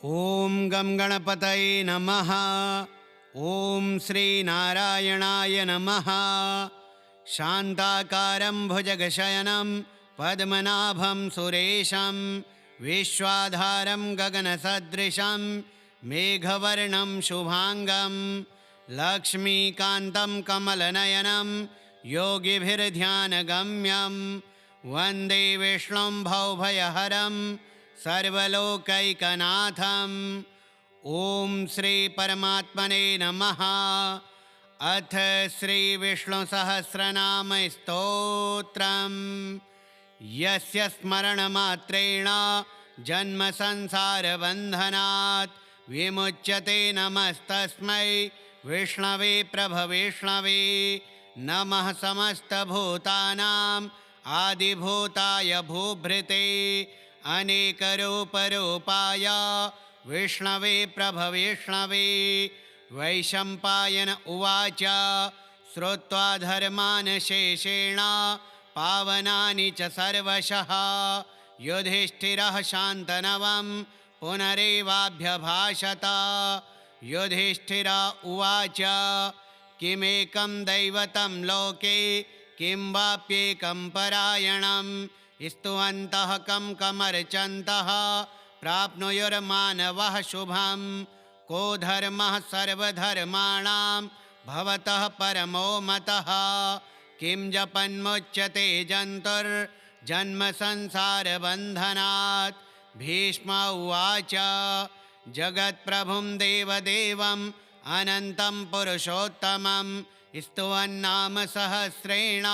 ॐ गं गणपतये नमः। ॐ श्रीनारायणाय नमः। शान्ताकारं भुजगशयनं पद्मनाभं सुरेशं विश्वाधारं गगनसदृशं मेघवर्णं शुभांगं लक्ष्मीकान्तं कमलनयनं योगिभिर्ध्यानगम्यं वन्दे विष्णुं भवभयहरं सर्वलोकैकनाथम्। ॐ श्री परमात्मने नमः। अथ श्री विष्णुसहस्रनाम स्तोत्रम्। यस्य स्मरणमात्रेण जन्म संसारबन्धनात् विमुच्यते नमस्तस्मै विष्णवे प्रभविष्णवे। नमः समस्तभूतानां आदिभूताय भूभृते अनेकरूपरूपाय विष्णवे प्रभविष्णवे। वैशम्पायन उवाच श्रुत्वा धर्मान् शेषेण पावनानि च सर्वशः युधिष्ठिरः शान्तनवं पुनरेवाभ्यभाषत। युधिष्ठिर उवाच किमेकं दैवतं लोके किं वाप्येकं परायणं स्तुवन्तः कं कमर्चन्तः प्राप्नुयुर्मानवः शुभं। को धर्मः सर्वधर्माणां भवतः परमो मतः किं जपन्मुच्यते जन्तुर्जन्म संसारबन्धनात्। भीष्म उवाच जगत्प्रभुं देवदेवम् अनन्तं पुरुषोत्तमं स्तुवन्नाम सहस्रेण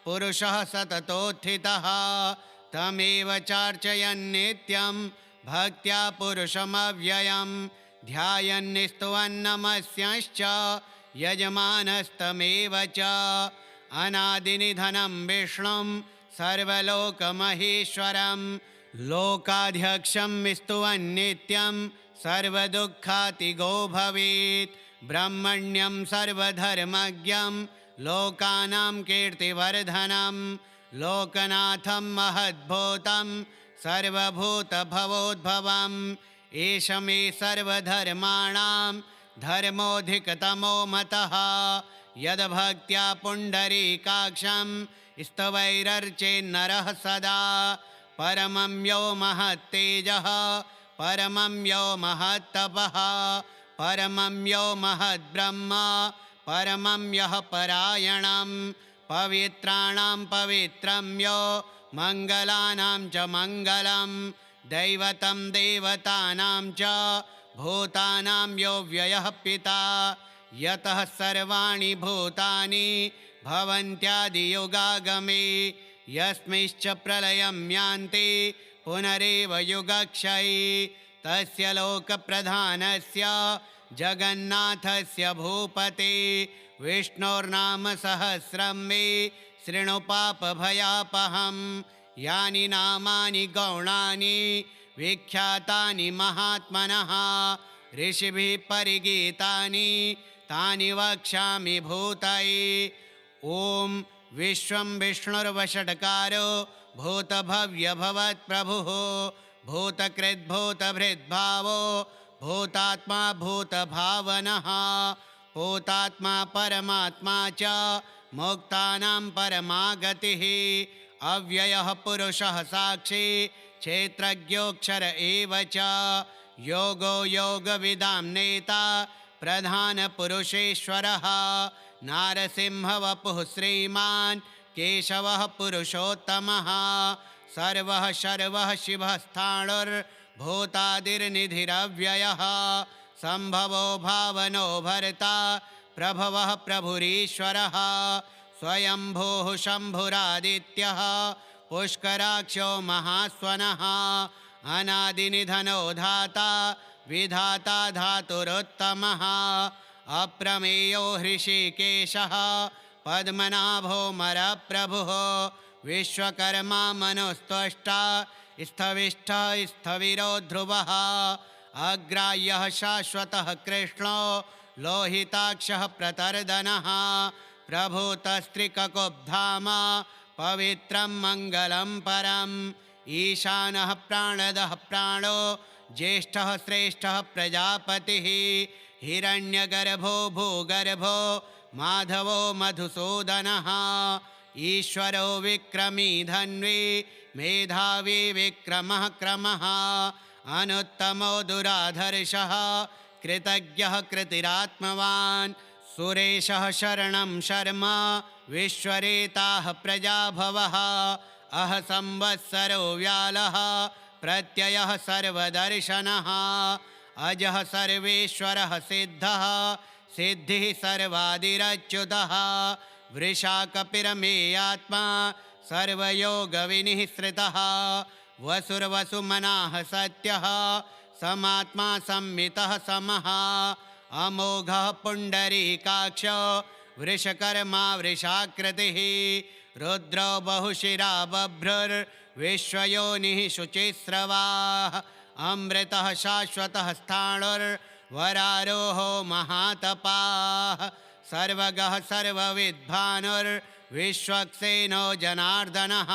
पुरुषः सततोत्थितः तमेव चार्चयन्नित्यं भक्त्या पुरुषमव्ययं ध्यायन्निस्तुवन्नमस्यांश्च यजमानस्तमेव च। अनादिनिधनं विष्णुं सर्वलोकमहेश्वरं लोकाध्यक्षं स्तुवन्नित्यं सर्वदुःखातिगो भवेत्। ब्रह्मण्यं सर्वधर्मज्ञं लोकानां कीर्तिवर्धनं लोकनाथं महद्भूतं सर्वभूतभवोद्भवम्। एष मे सर्वधर्माणां धर्मोऽधिकतमो मतः यद्भक्त्या पुण्डरीकाक्षं स्तवैरर्चेन्नरः सदा। परमं यो महत्तेजः परमं यो महत्तपः परमं यो महद्ब्रह्म परमं यः परायणं पवित्राणां पवित्रं यो मङ्गलानां च मङ्गलं दैवतं देवतानां च भूतानां यो व्ययः पिता यतः सर्वाणि भूतानि भवन्त्यादियुगागमे यस्मिंश्च प्रलयं यान्ति पुनरेव युगक्षये तस्य लोकप्रधानस्य जगन्नाथस्य भूपते विष्णोर्नाम सहस्रं मे शृणु पापभयापहं। यानि नामानि गौणानि विख्यातानि महात्मनः ऋषिभिः परिगीतानि तानि वक्ष्यामि भूतये। ॐ विश्वं विष्णुर्वषट्कारो भूतभव्यभवत्प्रभुः भूतकृद्भूतभृद्भावो भूतात्मा भूतभावनः भूतात्मा परमात्मा च मुक्तानां परमागतिः। अव्ययः पुरुषः साक्षी क्षेत्रज्ञोऽक्षर एव च योगो योगविदां नेता प्रधानपुरुषेश्वरः नारसिंहवपुः श्रीमान् केशवः पुरुषोत्तमः सर्वः शर्वः शिवः स्थाणुर्भूतादिर्निधिरव्ययः सम्भवो भावनो भर्ता प्रभवः प्रभुरीश्वरः स्वयंभूः शम्भुरादित्यः पुष्कराक्षो महास्वनः अनादिनिधनो धाता विधाता धातुरुत्तमः अप्रमेयो हृषीकेशः पद्मनाभो मरप्रभुः विश्वकर्मा मनुस्त्वष्टा स्थविष्ठः स्थविरो ध्रुवः अग्राह्यः शाश्वतः कृष्णो लोहिताक्षः प्रतर्दनः प्रभूतस्त्रिककुब्धाम पवित्रं मङ्गलं परम् ईशानः प्राणदः प्राणो ज्येष्ठः श्रेष्ठः प्रजापतिः हिरण्यगर्भो भूगर्भो माधवो मधुसूदनः ईश्वरो विक्रमी धन्वी मेधावी विक्रमः क्रमः अनुत्तमो दुराधर्षः कृतज्ञः कृतिरात्मवान् सुरेशः शरणं शर्म विश्वरेताः प्रजाभवः अह संवत्सरो व्यालः प्रत्ययः सर्वदर्शनः अजः सर्वेश्वरः सिद्धः सिद्धिः सर्वादिरच्युतः वृषाकपिरमेयात्मा सर्वयोगविनिःसृतः वसुर्वसुमनाः सत्यः समात्मा संमितः समः अमोघः पुण्डरीकाक्षो वृषकर्मा वृषाकृतिः रुद्रो बहुशिरा बभ्रुर्विश्वयोनिः शुचिस्रवाः अमृतः शाश्वतः स्थाणुर्वरारोहो महातपाः सर्वगः सर्वविद्भानुर्विश्वक्सेनो जनार्दनः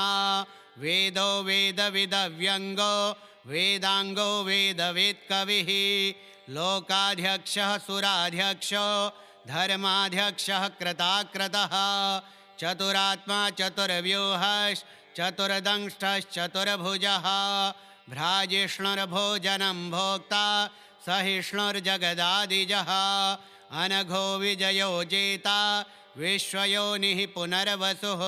वेदो वेदविदव्यङ्गो वेदाङ्गो वेदवित्कविः लोकाध्यक्षः सुराध्यक्षो धर्माध्यक्षः कृताकृतः चतुरात्मा चतुर्व्यूहश्चतुर्दंष्टश्चतुर्भुजः भ्राजिष्णुर्भोजनं भोक्ता सहिष्णुर्जगदादिजः अनघो विजयो जेता विश्वयोनिः पुनर्वसुः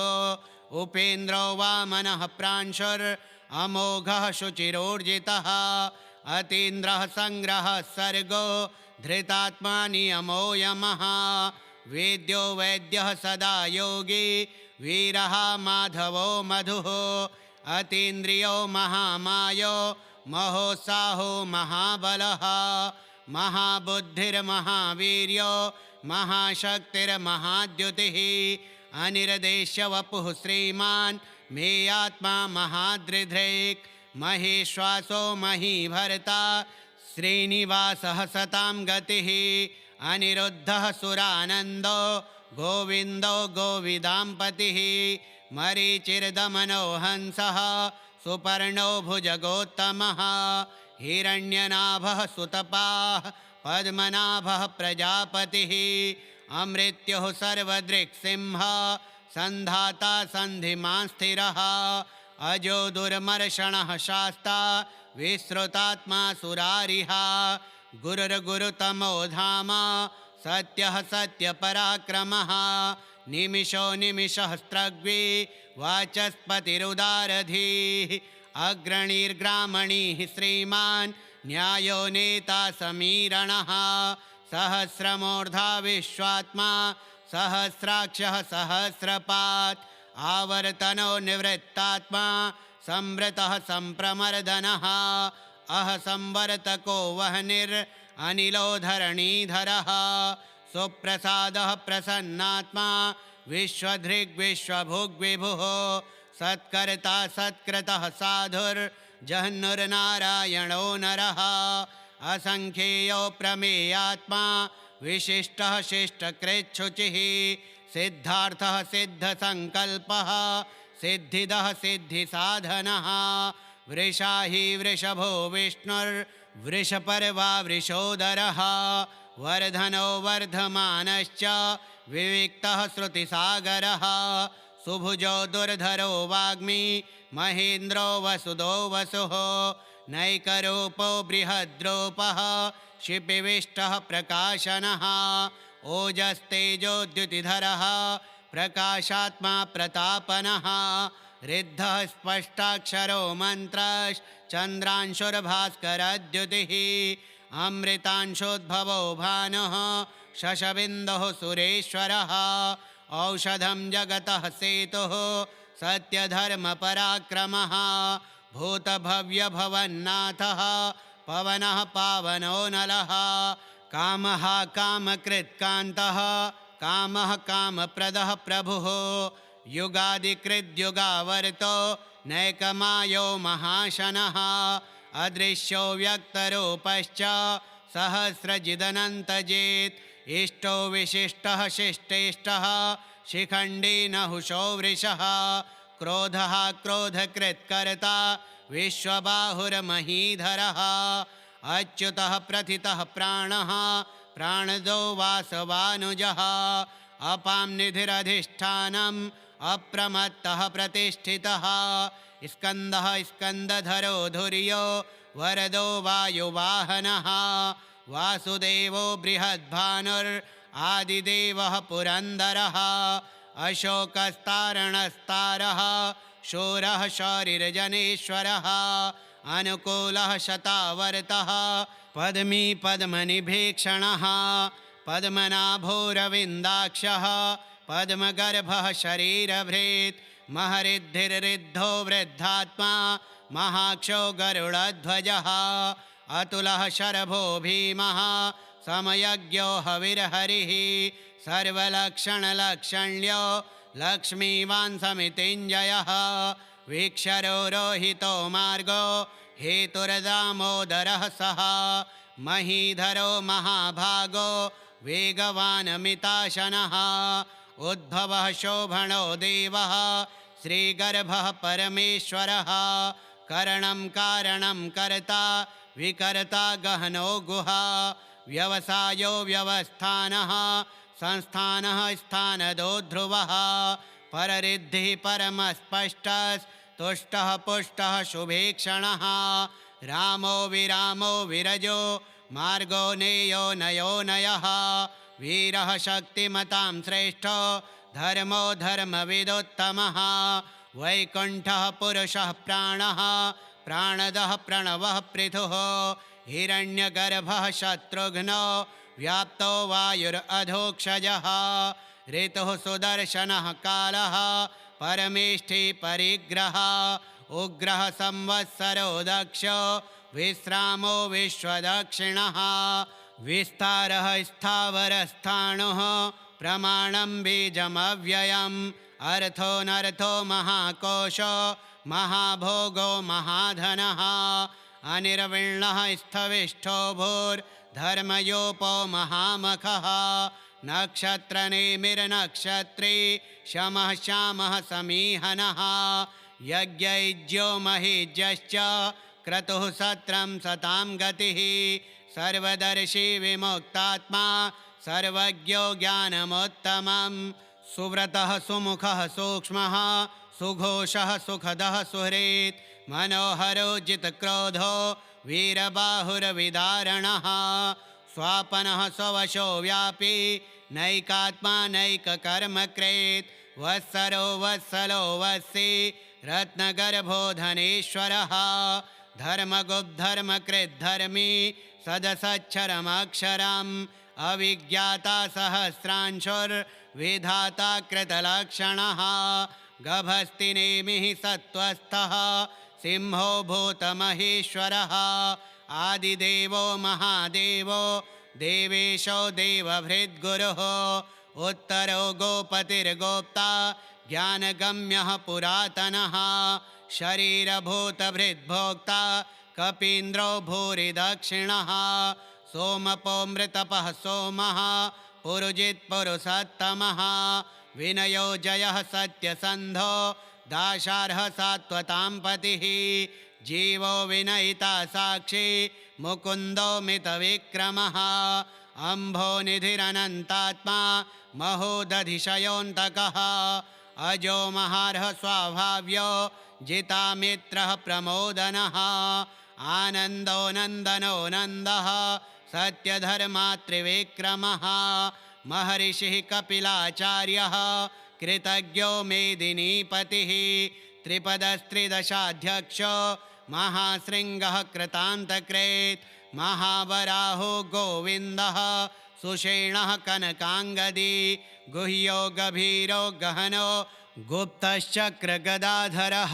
उपेन्द्रो वामनः प्रांशुरमोघः शुचिरोर्जितः अतीन्द्रः संग्रहः सर्गो धृतात्मा नियमो यमः वेद्यो वैद्यः सदा योगी वीरः माधवो मधुः अतीन्द्रियो महामायो महोत्साहो महाबलः महाबुद्धिर्महावीर्यो महाशक्तिर्महाद्युतिः अनिर्देश्यवपुः श्रीमान् मेयात्मा महादृधृक् महेश्वासो महीभर्ता श्रीनिवासः सतां गतिः अनिरुद्धः सुरानन्दो गोविन्दो गोविदाम्पतिः मरीचिर्दमनो हंसः सुपर्णो भुजगोत्तमः हिरण्यनाभः सुतपाः पद्मनाभः प्रजापतिः अमृत्युः सर्वदृक्सिंहः सन्धाता सन्धिमान् स्थिरः अजो दुर्मर्षणः शास्ता विश्रुतात्मा सुरारिहा गुरुर्गुरुतमो धाम सत्यः सत्यपराक्रमः निमिषो निमिषहस्त्रग्वी वाचस्पतिरुदारधीः अग्रणीर्ग्रामणीः श्रीमान् न्यायो नेता समीरणः सहस्रमूर्धा विश्वात्मा सहस्राक्षः सहस्रपात् आवर्तनो निवृत्तात्मा संवृतः संप्रमर्दनः अह संवर्तको वह्निरनिलो धरणीधरः सुप्रसादः प्रसन्नात्मा विश्वधृग्विश्वभुग्विभुः सत्कर्ता सत्कृतः साधुर्जह्नुर्नारायणो नरः असंख्येयो प्रमेयात्मा विशिष्टः शिष्टकृच्छुचिः सिद्धार्थः सिद्धसङ्कल्पः सिद्धिदः सिद्धिसाधनः वृषा हि वृषभो विष्णुर्वृषपर्वा वृषोदरः वर्धनो वर्धमानश्च विविक्तः श्रुतिसागरः सुभुजो दुर्धरो वाग्मी महेन्द्रो वसुदो वसुः नैकरूपो बृहद्रूपः शिपिविष्टः प्रकाशनः ओजस्तेजोद्युतिधरः प्रकाशात्मा प्रतापनः रिद्धः स्पष्टाक्षरो मन्त्रश्चन्द्रांशुर्भास्करद्युतिः अमृतांशोद्भवो भानुः शशबिन्दुः सुरेश्वरः औषधं जगतः सेतुः सत्यधर्मपराक्रमः भूतभव्यभवन्नाथः पवनः पावनो नलः कामः कामकृत्कान्तः कामः कामप्रदः प्रभुः युगादिकृद्युगावर्तो नैकमायो महाशनः अदृश्यो व्यक्तरूपश्च सहस्रजिदनन्तजेत् इष्टो विशिष्टः शिष्टेष्टः शिखण्डी नहुषो वृषः क्रोधः क्रोधकृत्कर्ता विश्वबाहुर्महीधरः अच्युतः प्रथितः प्राणः प्राणदो वासवानुजः अपां निधिरधिष्ठानम् अप्रमत्तः प्रतिष्ठितः स्कन्दः स्कन्दधरो धुर्यो वरदो वायुवाहनः वासुदेवो बृहद्भानुरादिदेवः पुरन्दरः अशोकस्तारणस्तारः शूरः शौरिर्जनेश्वरः अनुकूलः शतावर्तः पद्मी पद्मनिभीक्षणः पद्मनाभोरविन्दाक्षः पद्मगर्भः शरीरभृत् महरिद्धिर्रिद्धो वृद्धात्मा महाक्षो गरुडध्वजः अतुलः शरभो भीमः समयज्ञो हविर्हरिः सर्वलक्षणलक्षण्यो लक्ष्मीवान् समितिञ्जयः वीक्षरो रोहितो मार्गो हेतुर्दामोदरः सः महीधरो महाभागो वेगवान् मिताशनः उद्भवः शोभनो देवः श्रीगर्भः परमेश्वरः करणं कारणं कर्ता विकर्ता गहनो गुहा व्यवसायो व्यवस्थानः संस्थानः स्थानदो ध्रुवः पररिद्धिः परमस्पष्टस्तुष्टः पुष्टः शुभेक्षणः रामो विरामो विरजो मार्गो नेयो नयो नयः वीरः शक्तिमतां श्रेष्ठो धर्मो धर्मविदुत्तमः वैकुण्ठः पुरुषः प्राणः प्राणदः प्रणवः पृथुः हिरण्यगर्भः शत्रुघ्नो व्याप्तो वायुरधोक्षजः ऋतुः सुदर्शनः कालः परमेष्ठी परिग्रहः उग्रः संवत्सरो दक्षो विश्रामो विश्वदक्षिणः विस्तारः स्थावरस्थाणुः प्रमाणं बीजमव्ययम् अर्थोऽनर्थो महाकोशो महाभोगो महाधनः अनिर्विण्णः स्थविष्ठो भूर्धर्मयोपो महामखः नक्षत्रनेमिर्नक्षत्री शमः श्यामः समीहनः यज्ञैज्यो महीज्यश्च क्रतुः सत्रं सतां गतिः सर्वदर्शी विमुक्तात्मा सर्वज्ञो ज्ञानमुत्तमम् सुव्रतः सुमुखः सूक्ष्मः सुघोषः सुखदः सुहृत् मनोहरो जितक्रोधो वीरबाहुरविदारणः स्वापनः स्ववशो व्यापी नैकात्मा नैककर्मकृत् वत्सरो वत्सलो वत्सी रत्नगर्भो धनेश्वरः धर्मगुप्धर्मकृद्धर्मी सदसच्छरमक्षरम् अविज्ञाता सहस्रांशुर्विधाता कृतलक्षणः गभस्तिनेमिः सत्त्वस्थः सिंहो भूतमहेश्वरः आदिदेवो महादेवो देवेशो देवभृद्गुरुः उत्तरो गोपतिर्गोप्ता ज्ञानगम्यः पुरातनः शरीरभूतभृद्भोक्ता कपीन्द्रो भूरिदक्षिणः सोमपोमृतपः सोमः पुरुजित्पुरुषोत्तमः विनयो जयः सत्यसन्धो दाशार्ह सात्वतां पतिः जीवो विनयिता साक्षी मुकुन्दो मितविक्रमः अम्भो निधिरनन्तात्मा महोदधिशयोऽन्तकः अजो महार्ह स्वाभाव्यो जितामित्रः प्रमोदनः आनन्दो नन्दनो नन्दः सत्यधर्मात्रिविक्रमः महर्षिः कपिलाचार्यः कृतज्ञो मेदिनीपतिः त्रिपदस्त्रिदशाध्यक्षो महाशृङ्गः कृतान्तकृत् महावराहो गोविन्दः सुषेणः कनकाङ्गदी गुह्यो गभीरो गहनो गुप्तश्चक्रगदाधरः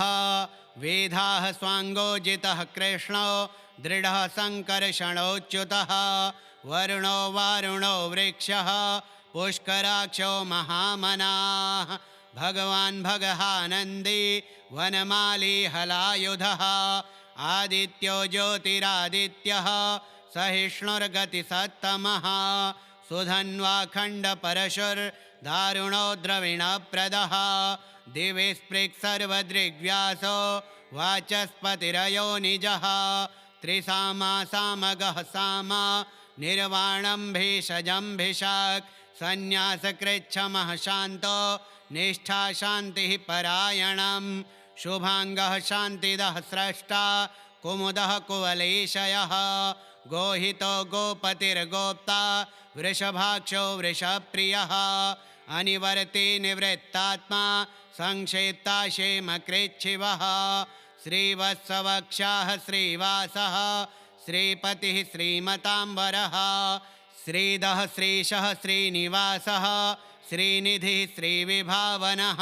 वेदाः स्वाङ्गोजितः कृष्णो दृढः सङ्कर्षणोच्युतः वरुणो वारुणो वृक्षः पुष्कराक्षो महामनाः भगवान् भगहानन्दी वनमाली हलायुधः आदित्यो ज्योतिरादित्यः सहिष्णुर्गतिसत्तमः सुधन्वाखण्डपरशुर्दारुणो द्रविणप्रदः दिवि स्पृक् सर्वदृग्व्यासो वाचस्पतिरयो निजः त्रिसामा सामगः सामा निर्वाणं भेषजं भिषक् संन्यासकृच्छमः शान्तो निष्ठा शान्तिः परायणं शुभाङ्गः शान्तिदः स्रष्टा कुमुदः कुवलेशयः गोहितो गोपतिर्गोप्ता वृषभाक्षो वृषप्रियः अनिवर्ती निवृत्तात्मा संक्षेप्ता क्षेमकृच्छिवः श्रीवत्सवक्षाः श्रीवासः श्रीपतिः श्रीमताम्बरः श्रीदः श्रीशः श्रीनिवासः श्रीनिधिः श्रीविभावनः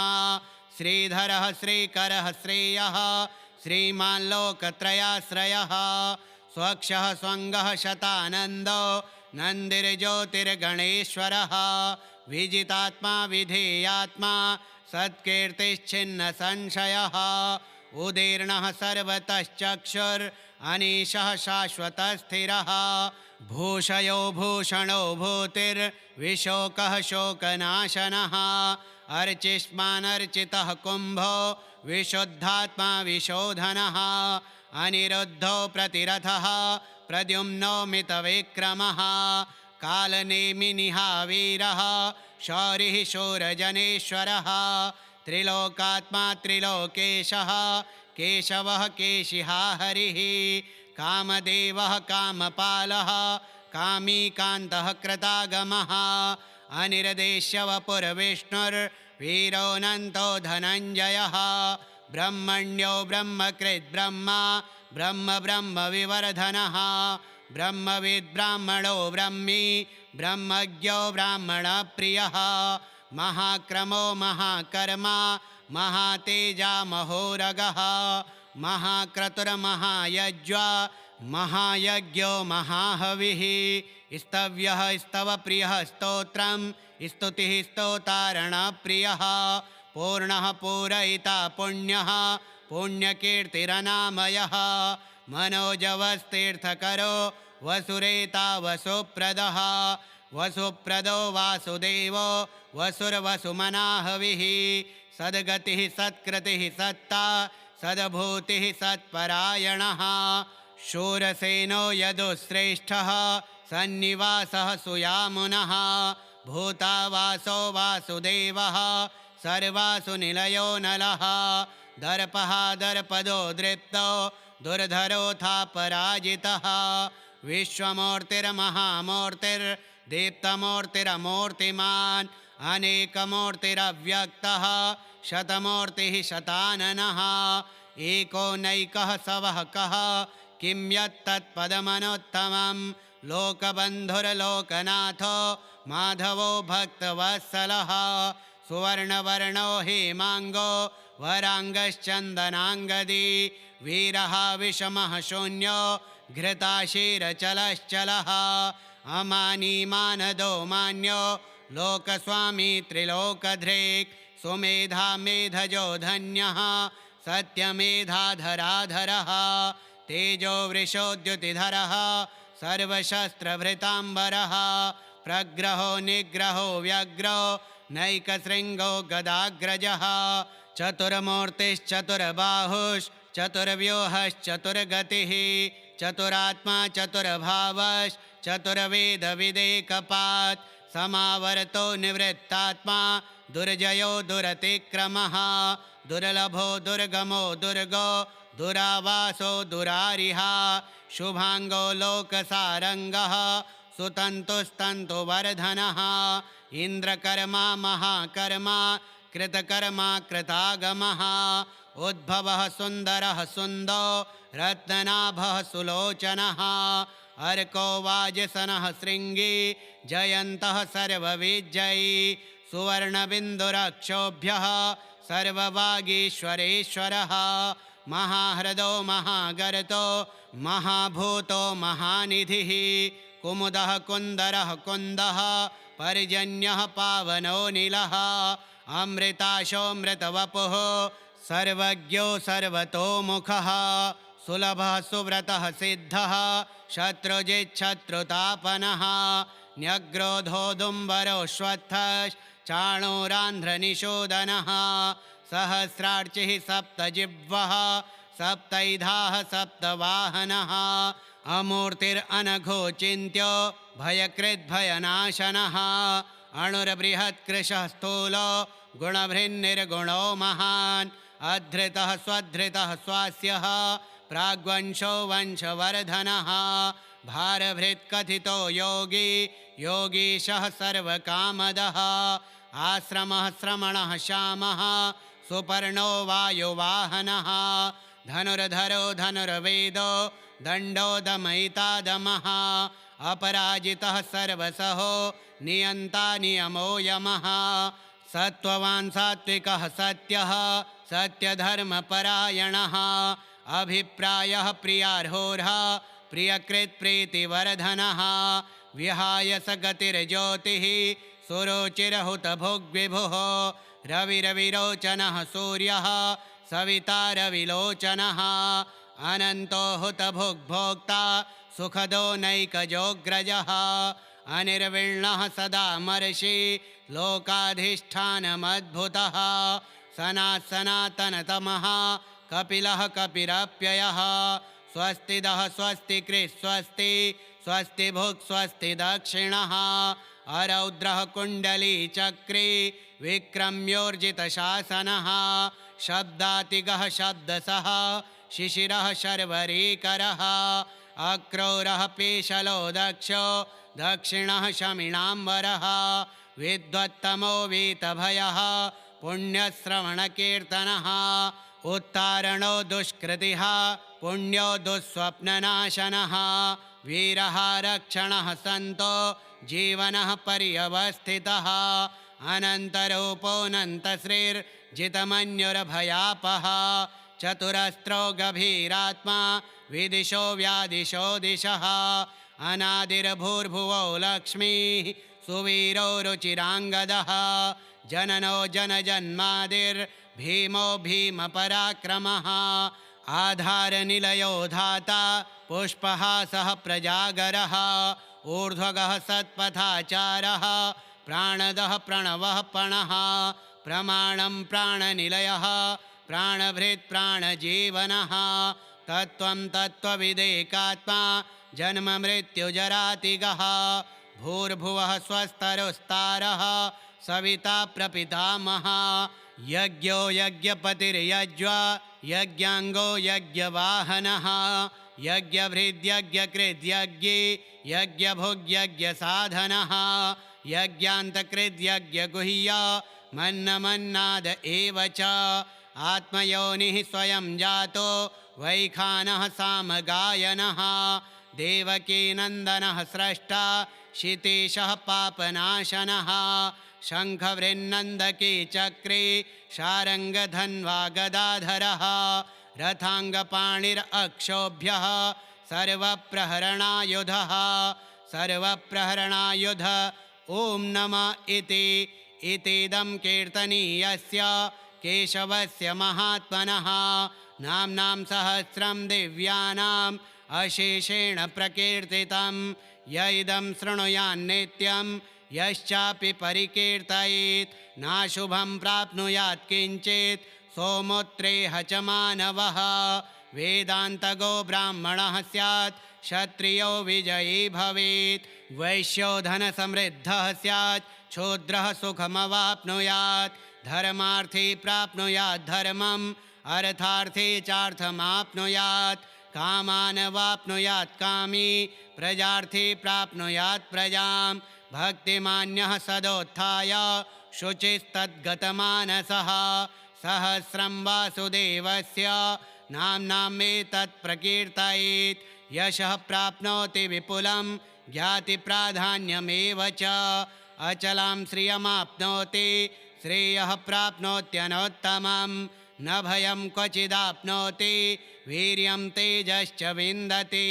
श्रीधरः श्रीकरः श्रेयः श्रीमान् लोकत्रयाश्रयः स्वक्षः स्वङ्गः शतानन्दो नन्दिर्ज्योतिर्गणेश्वरः विजितात्मा विधेयात्मा सत्कीर्तिश्छिन्नसंशयः उदीर्णः सर्वतश्चक्षुरनीशः शाश्वतस्थिरः भूषयो भूषणो भूतिर्विशोकः शोकनाशनः अर्चिष्मानर्चितः कुम्भो विशुद्धात्मा विशोधनः अनिरुद्धो प्रतिरथः प्रद्युम्नो मितविक्रमः कालनेमिनिहावीरः शौरिः शूरजनेश्वरः त्रिलोकात्मा त्रिलोकेशः केशवः केशिहा हरिः कामदेवः कामपालः कामीकान्तः कृतागमः अनिर्देश्यवपुरविष्णुर्वीरोऽनन्तो धनञ्जयः ब्रह्मण्यो ब्रह्मकृद्ब्रह्मा ब्रह्म ब्रह्मविवर्धनः ब्रह्मविद्ब्राह्मणो ब्रह्मी ब्रह्मज्ञो ब्राह्मणप्रियः महाक्रमो महाकर्मा महातेजा महोरगः महाक्रतुर्महायज्वा महायज्ञो महाहविः स्तव्यः स्तवप्रियः स्तोत्रं स्तुतिः स्तोतारणप्रियः पूर्णः पूरयिता पुण्यः पुण्यकीर्तिरनामयः मनोजवस्तीर्थकरो वसुरेता वसुप्रदः वसुप्रदो वासुदेवो वसुर्वसुमनाहविः सद्गतिः सत्कृतिः सत्ता सद्भूतिः सत्परायणः शूरसेनो यदुश्रेष्ठः सन्निवासः सुयामुनः भूतावासो वासुदेवः सर्वासु निलयो नलः दर्पः दर्पदो दृप्तो दुर्धरोऽथा पराजितः विश्वमूर्तिर्महामूर्तिर्दीप्तमूर्तिरमूर्तिमान् अनेकमूर्तिरव्यक्तः शतमूर्तिः शताननः एको नैकः सवः कः किं यत्तत्पदमनुत्तमं लोकबन्धुर्लोकनाथो माधवो भक्तवत्सलः सुवर्णवर्णो हेमाङ्गो वराङ्गश्चन्दनाङ्गदी वीरः विषमः शून्यो घृताशीरचलश्चलः अमानी मानदो मान्यो लोकस्वामी त्रिलोकधृक् सुमेधा मेधजो धन्यः सत्यमेधाधराधरः तेजो वृषोद्युतिधरः सर्वशस्त्रभृताम्बरः प्रग्रहो निग्रहो व्यग्रो नैकशृङ्गो गदाग्रजः चतुर्मूर्तिश्चतुर्बाहुश्चतुर्व्यूहश्चतुर्गतिः चतुरात्मा चतुर्भावश्चतुर्वेदविदेकपात् समावर्तो निवृत्तात्मा दुर्जयो दुरतिक्रमः दुर्लभो दुर्गमो दुर्गो दुरावासो दुरारिहा शुभाङ्गो लोकसारङ्गः सुतन्तुस्तन्तुवर्धनः इन्द्रकर्मा महाकर्मा कृतकर्मा कृतागमः उद्भवः सुन्दरः सुन्दो रत्ननाभः सुलोचनः अर्को वाजसनः शृङ्गी जयन्तः सर्वविजयी सुवर्णबिन्दुरक्षोभ्यः सर्ववागीश्वरेश्वरः महाहृदो महागर्तो महाभूतो महानिधिः कुमुदः कुन्दरः कुन्दः पर्जन्यः पावनो नीलः अमृताशोऽमृतवपुः सर्वज्ञो सर्वतोमुखः सुलभः सुव्रतः सिद्धः शत्रुजिच्छत्रुतापनः न्यग्रोधोदुम्बरोऽश्वत्थश्चाणूरान्ध्रनिषूदनः सहस्रार्चिः सप्तजिह्वः सप्तैधाः सप्तवाहनः अमूर्तिरनघोचिन्त्यो भयकृद्भयनाशनः अणुर्बृहत्कृशः स्थूलो गुणभृन्निर्गुणो महान् अधृतः स्वधृतः स्वास्यः प्राग्वंशो वंशवर्धनः भारभृत्कथितो योगी योगीशः सर्वकामदः आश्रमः श्रमणः श्यामः सुपर्णो वायुवाहनः धनुर्धरो धनुर्वेदो दण्डो दमयिता दमः अपराजितः सर्वसहो नियन्ता नियमो यमः सत्त्ववान् सात्विकः सत्यः सत्यधर्मपरायणः अभिप्रायः प्रियार्होर्ह प्रियकृत्प्रीतिवर्धनः विहाय स गतिर्ज्योतिः सुरुचिरहुतभुग्विभुः रविरविरोचनः सूर्यः सविता रविलोचनः अनन्तो हुतभुग्भोक्ता सुखदो नैकजोऽग्रजः अनिर्विण्णः सदा मर्षि लोकाधिष्ठानमद्भुतः सनातनतमः कपिलः कपिरप्ययः स्वस्तिदः स्वस्तिकृत् स्वस्ति स्वस्ति भुक् स्वस्ति दक्षिणः अरौद्रः कुण्डलीचक्रे विक्रम्योर्जितशासनः शब्दातिगः शब्दसः शिशिरः शर्वरीकरः अक्रूरः पेशलो दक्षो दक्षिणः शमिणाम्बरः विद्वत्तमो वीतभयः पुण्यश्रवणकीर्तनः उत्तारणो दुष्कृतिः पुण्यो दुःस्वप्ननाशनः वीरः रक्षणः सन्तो जीवनः पर्यवस्थितः अनन्तरूपोऽनन्तश्रीर्जितमन्युर्भयापः चतुरस्रो गभीरात्मा विदिशो व्यादिशो दिशः अनादिर्भूर्भुवो लक्ष्मीः सुवीरो रुचिराङ्गदः जननो जनजन्मादिर्भीमो भीमपराक्रमः आधारनिलयो धाता पुष्पहासः प्रजागरः ऊर्ध्वगः सत्पथाचारः प्राणदः प्रणवः पणः प्रमाणं प्राणनिलयः प्राणभृत् प्राणजीवनः तत्त्वं तत्त्वविदेकात्मा जन्ममृत्युजरातिगः भूर्भुवः स्वस्तरुस्तारः सविता प्रपितामहः यज्ञो यज्ञपतिर्यज्वा यज्ञाङ्गो यज्ञवाहनः यज्ञभृद्यज्ञकृद्यज्ञे यज्ञभुग्यज्ञसाधनः यज्ञान्तकृद्यज्ञगुह्य मन्नमन्नाद एव च आत्मयोनिः स्वयं जातो वैखानः सामगायनः देवकीनन्दनः स्रष्टा क्षितीशः पापनाशनः शङ्खवृन्नन्दकी चक्रे शारङ्गधन्वा गदाधरः रथाङ्गपाणिरक्षोभ्यः सर्वप्रहरणायुधः सर्वप्रहरणायुध ॐ नमः इतीदं कीर्तनीयस्य केशवस्य महात्मनः नाम्नां सहस्रं दिव्यानाम् अशेषेण प्रकीर्तितं य इदं शृणुयान्नित्यं यश्चापि परिकीर्तयेत् नाशुभं प्राप्नुयात् किञ्चित् सोमुत्रेह च मानवः वेदान्तगो ब्राह्मणः स्यात् क्षत्रियो विजयी भवेत् वैश्यो धनसमृद्धः स्यात् क्षूद्रः सुखमवाप्नुयात् धर्मार्थी प्राप्नुयात् धर्मम् अर्थार्थी चार्थमाप्नुयात् कामान् वाप्नुयात् कामी प्रजार्थी प्राप्नुयात् प्रजां भक्तिमान्यः सदोत्थाय शुचिस्तद्गतमानसः सहस्रं वासुदेवस्य नाम्नामेतत् प्रकीर्तयेत् यशः प्राप्नोति विपुलं ज्ञातिप्राधान्यमेव च अचलां श्रियमाप्नोति श्रेयः प्राप्नोत्यनोत्तमं न भयं क्वचिदाप्नोति वीर्यं तेजश्च विन्दति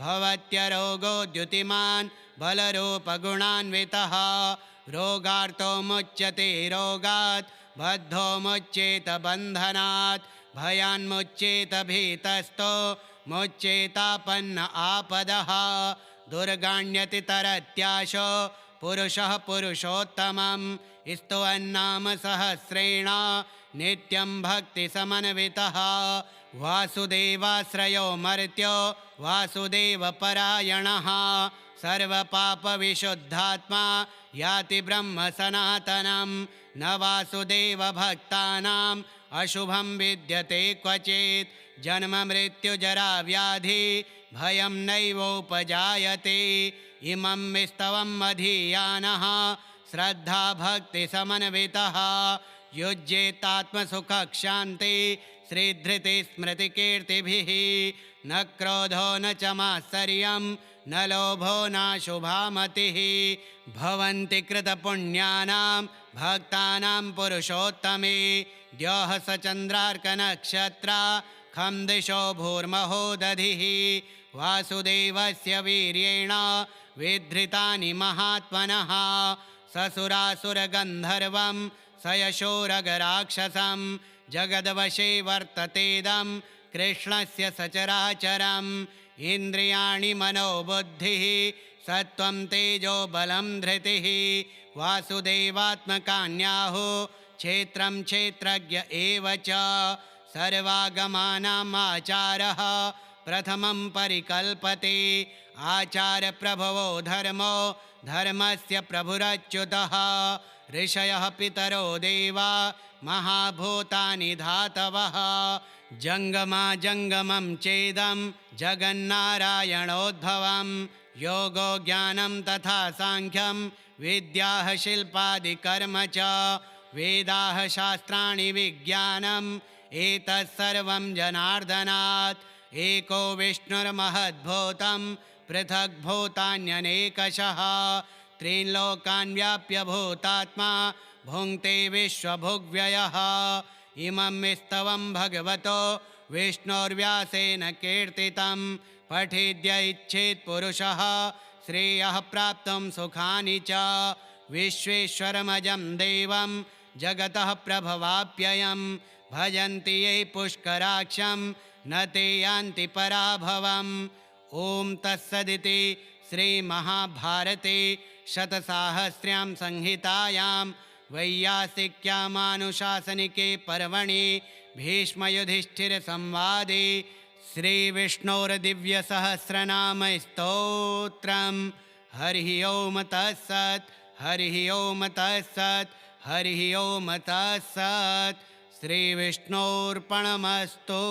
भवत्यरोगो द्युतिमान् बलरूपगुणान्वितः रोगार्तो मुच्यते रोगात् बद्धो मुच्येत बन्धनात् भयान्मुच्येत भीतस्तो मुच्येतापन्न आपदः दुर्गाण्यति तरत्याशो पुरुषः पुरुषोत्तमं स्तुवन्नाम सहस्रेण नित्यं भक्तिसमन्वितः वासुदेवाश्रयो मर्त्यो वासुदेवपरायणः सर्वपापविशुद्धात्मा याति ब्रह्म सनातनं न वासुदेवभक्तानाम् अशुभं विद्यते क्वचित् जन्म मृत्युजरा व्याधि भयं नैवोपजायते इमं विस्तवं मधीयानः श्रद्धा भक्तिसमन्वितः युज्येतात्मसुखक्षान्ति श्रीधृतिस्मृतिकीर्तिभिः न क्रोधो न च मात्सर्यं न लोभो नाशुभा मतिः भवन्ति कृतपुण्यानां भक्तानां पुरुषोत्तमे द्योः स चन्द्रार्कनक्षत्रा खं दिशो भूर्महो दधिः वासुदेवस्य वीर्येण विधृतानि महात्मनः ससुरासुरगन्धर्वं स यशोरगराक्षसं जगद्वशे वर्ततेदं कृष्णस्य सचराचरम् इन्द्रियाणि मनोबुद्धिः सत्त्वं तेजो बलं धृतिः वासुदेवात्मकान्याहो क्षेत्रं क्षेत्रज्ञ एव च सर्वागमानाम् आचारः प्रथमं परिकल्पते आचारप्रभवो धर्मो धर्मस्य प्रभुरच्युतः ऋषयः पितरो देवा महाभूतानि धातवः जङ्गमाजङ्गमं चेदं जगन्नारायणोद्भवं योगो ज्ञानं तथा साङ्ख्यं विद्याः शिल्पादिकर्म च वेदाः शास्त्राणि विज्ञानम् एतत्सर्वं जनार्दनात् एको विष्णुर्महद्भूतं पृथग्भूतान्यनेकशः त्रीन् लोकान् व्याप्य भूतात्मा भुङ्क्ते विश्वभुग्व्ययः इमं विस्तवं भगवतो विष्णोर्व्यासेन कीर्तितं पठिद्य इच्छेत् पुरुषः श्रेयः प्राप्तुं सुखानि च विश्वेश्वरमजं देवं जगतः प्रभवाप्ययं भजन्ति ये पुष्कराक्षं न ते यान्ति पराभवम् ॐ तत्सदिति श्रीमहाभारते शतसाहस्र्यां संहितायां वैयासिक्यामानुशासनिके पर्वणि भीष्मयुधिष्ठिरसंवादे श्रीविष्णोर्दिव्यसहस्रनामस्तोत्रं हरिः ओं तत्सत् हरिः ओं तत्सत् हरिः ओं तत्सत् श्रीविष्णोर्पणमस्तु।